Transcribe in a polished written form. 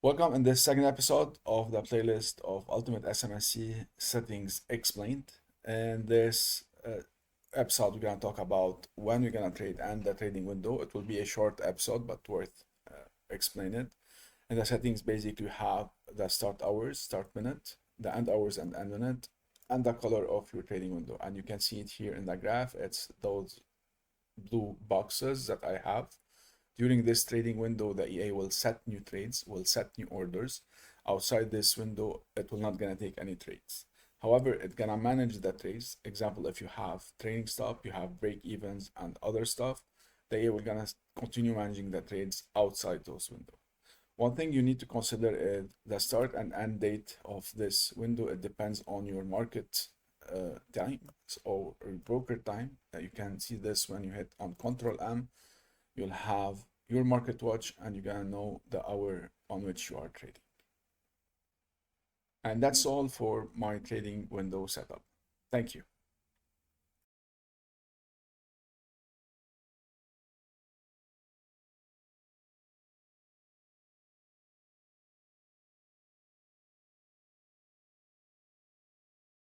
Welcome in this second episode of the playlist of Ultimate SMC Settings Explained. In this episode, we're going to talk about when we're going to trade and the trading window. It will be a short episode, but worth explaining. In the settings, basically, you have the start hours, start minute, the end hours and end minute, and the color of your trading window. And you can see it here in the graph. It's those blue boxes that I have. During this trading window, the EA will set new trades, will set new orders. Outside this window, it will not gonna take any trades. However, it's gonna manage the trades. Example, if you have trailing stop, you have break evens and other stuff, the EA will gonna continue managing the trades outside those windows. One thing you need to consider is the start and end date of this window. It depends on your market time or broker time. You can see this when you hit on Control M. You'll have your market watch and you're gonna know the hour on which you are trading. And that's all for my trading window setup. Thank you.